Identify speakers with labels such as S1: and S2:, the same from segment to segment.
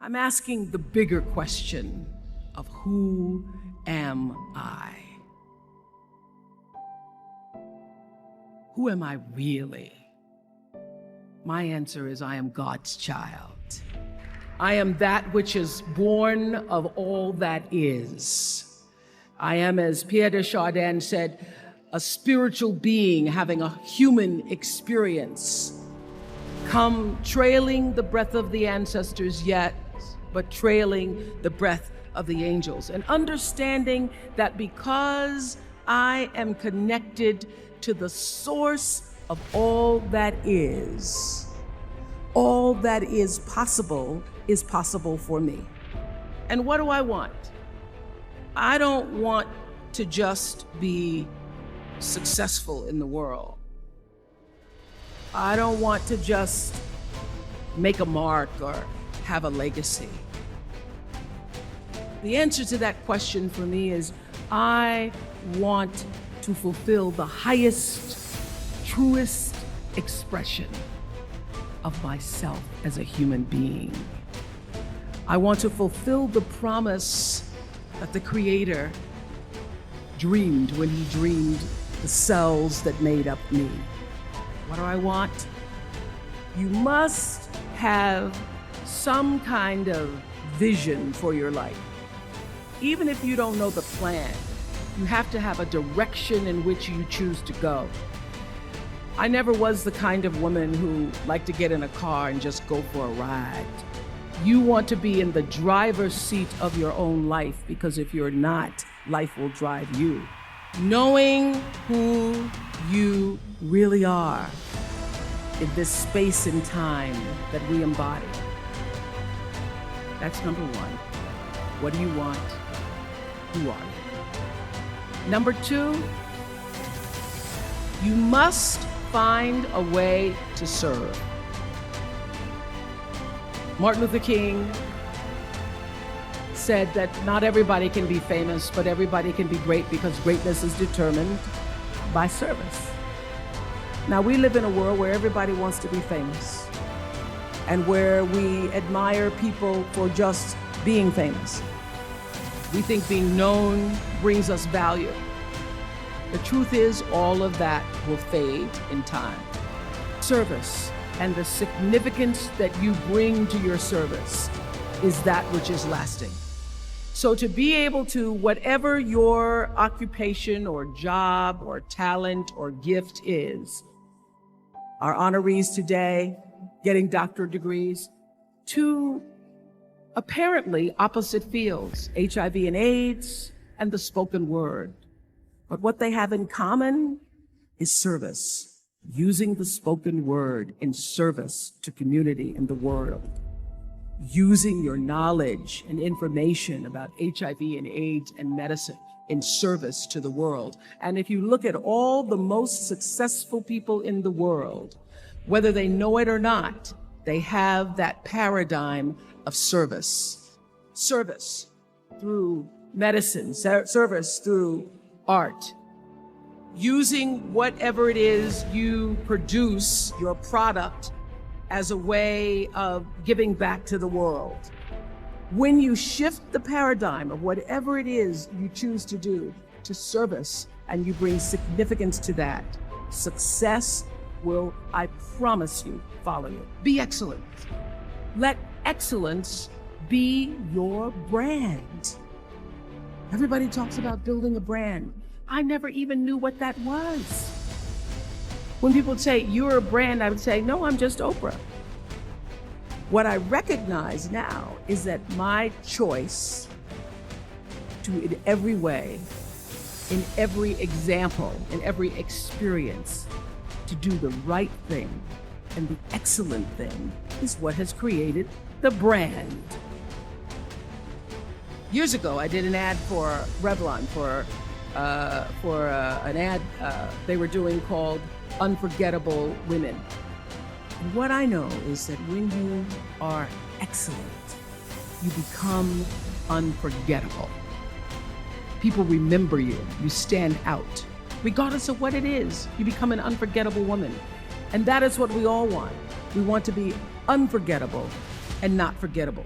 S1: I'm asking the bigger question of who am I? Who am I really? My answer is I am God's child. I am that which is born of all that is. I am, as Pierre de Chardin said, a spiritual being having a human experience, come trailing the breath of the ancestors yet, but trailing the breath of the angels, and understanding that because I am connected to the source of all that is possible for me. And what do I want? I don't want to just be successful in the world. I don't want to just make a mark or have a legacy. The answer to that question for me is I want to fulfill the highest, truest expression of myself as a human being. I want to fulfill the promise that the Creator dreamed when He dreamed the cells that made up me. What do I want? You must have some kind of vision for your life. Even if you don't know the plan, you have to have a direction in which you choose to go. I never was the kind of woman who liked to get in a car and just go for a ride. You want to be in the driver's seat of your own life, because if you're not, life will drive you. Knowing who you really are in this space and time that we embody. That's number one. What do you want? Who are you? Number two, you must find a way to serve. Martin Luther King said that not everybody can be famous, but everybody can be great, because greatness is determined by service. Now, we live in a world where everybody wants to be famous and where we admire people for just being famous. We think being known brings us value. The truth is, all of that will fade in time. Service and the significance that you bring to your service is that which is lasting. So to be able to, whatever your occupation or job or talent or gift is, our honorees today getting doctorate degrees, to apparently opposite fields, HIV and AIDS and the spoken word. But what they have in common is service, using the spoken word in service to community and the world, using your knowledge and information about HIV and AIDS and medicine in service to the world. And if you look at all the most successful people in the world, whether they know it or not, they have that paradigm of service. Service through medicine, service through art. Using whatever it is you produce, your product, as a way of giving back to the world. When you shift the paradigm of whatever it is you choose to do to service, and you bring significance to that, success will, I promise you, follow you. Be excellent. Let excellence be your brand. Everybody talks about building a brand. I never even knew what that was. When people say, you're a brand, I would say, no, I'm just Oprah. What I recognize now is that my choice to, in every way, in every example, in every experience, to do the right thing and the excellent thing is what has created the brand. Years ago, I did an ad for Revlon for an ad they were doing called Unforgettable Women. And what I know is that when you are excellent, you become unforgettable. People remember you, you stand out. Regardless of what it is, you become an unforgettable woman. And that is what we all want. We want to be unforgettable and not forgettable.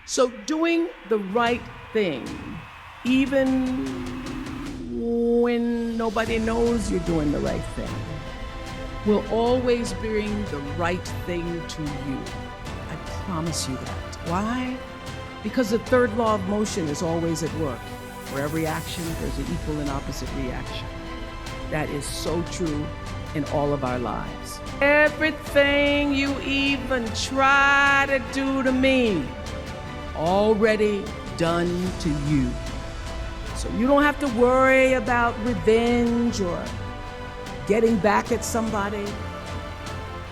S1: So doing the right thing, even when nobody knows you're doing the right thing, will always bring the right thing to you. I promise you that. Why? Because the third law of motion is always at work. For every action, there's an equal and opposite reaction. That is so true in all of our lives. Everything you even try to do to me, already done to you. So you don't have to worry about revenge or getting back at somebody,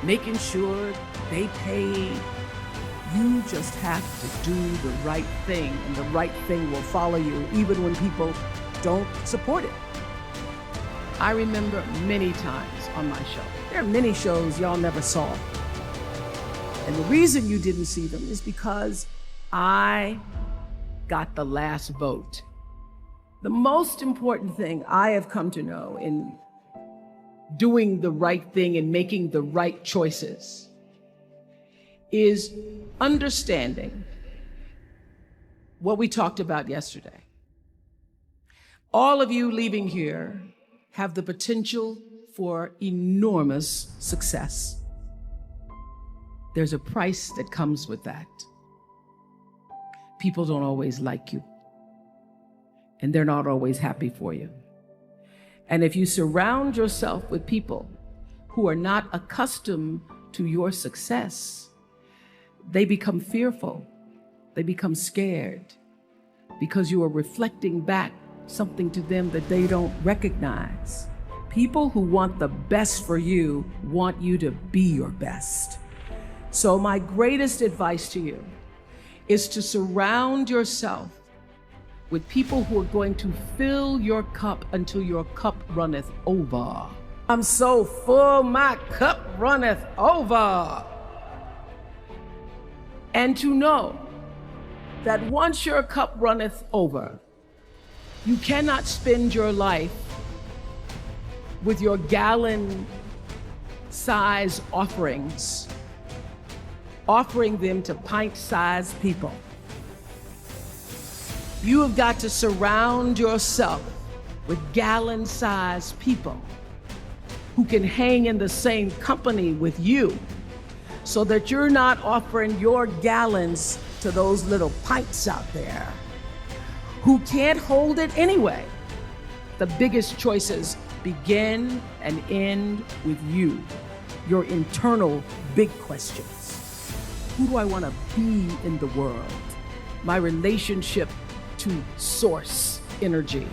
S1: making sure they pay. You just have to do the right thing, and the right thing will follow you even when people don't support it. I remember many times on my show. There are many shows y'all never saw. And the reason you didn't see them is because I got the last vote. The most important thing I have come to know in doing the right thing and making the right choices is understanding what we talked about yesterday. All of you leaving here have the potential for enormous success. There's a price that comes with that. People don't always like you, and they're not always happy for you. And if you surround yourself with people who are not accustomed to your success, they become fearful, they become scared, because you are reflecting back something to them that they don't recognize. People who want the best for you want you to be your best. So my greatest advice to you is to surround yourself with people who are going to fill your cup until your cup runneth over. I'm so full, my cup runneth over. And to know that once your cup runneth over, you cannot spend your life with your gallon-size offerings, offering them to pint-sized people. You have got to surround yourself with gallon-sized people who can hang in the same company with you, so that you're not offering your gallons to those little pints out there who can't hold it anyway. The biggest choices begin and end with you, your internal big questions. Who do I want to be in the world? My relationship to source energy,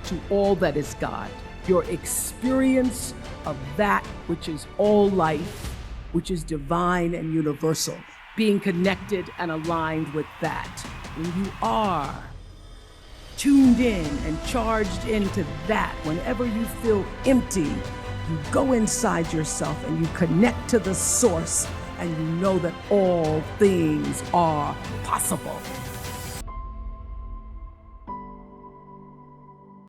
S1: to all that is God, your experience of that which is all life, which is divine and universal, being connected and aligned with that. When you are tuned in and charged into that, whenever you feel empty, you go inside yourself and you connect to the source, and you know that all things are possible.